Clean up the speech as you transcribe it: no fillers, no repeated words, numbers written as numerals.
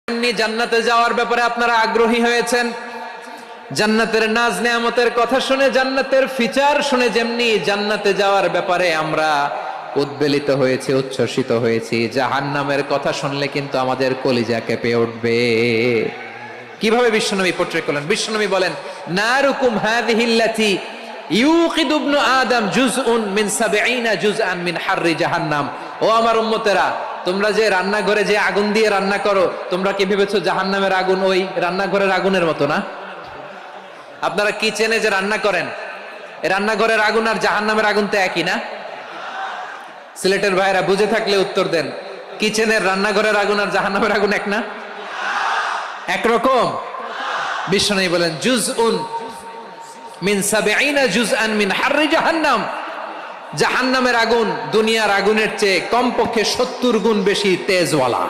এমনি জান্নাতে যাওয়ার ব্যাপারে আপনারা আগ্রহী হয়েছেন, জান্নাতের নাজ নেয়ামতের কথা শুনে, জান্নাতের ফিচার শুনে যেমনি জান্নাতে যাওয়ার ব্যাপারে আমরা উদ্বেলিত হয়েছি, উচ্ছ্বসিত হয়েছি, জাহান্নামের কথা শুনলে কিন্তু আমাদের কলিজা কেঁপে উঠবে। কিভাবে বিশ্বনবী পোট্রেট করলেন? বিশ্বনবী বলেন, নারুকুম হাযিহিল্লাতী ইউকিদু ইবনু আদম জুজউন মিন ৭০ জুজআন মিন হাররি জাহান্নাম। ও আমার উম্মতেরা, তোমরা যে রান্নাঘরে যে আগুন দিয়ে রান্না করো, তোমরা কি ভেবেছো জাহান্নামের আগুন ওই রান্নাঘরের আগুনের মতো না? আপনারা কিচেনে যে রান্না করেন, রান্নাঘরের আগুন আর জাহান্নামের আগুন তো একই না? সিলেটের ভাইরা বুঝে থাকলে উত্তর দেন, কিচেনের রান্নাঘরের আগুন আর জাহান্নামের আগুন এক না? একরকম? বিশ্বনবী বলেন, জুজউন মিন ৭০ জুজআন মিন হাররি জাহান্নাম। জাহান্নামের আগুন দুনিয়ার আগুনের চেয়ে কমপক্ষে ৭০ গুণ বেশি তেজওয়ালা।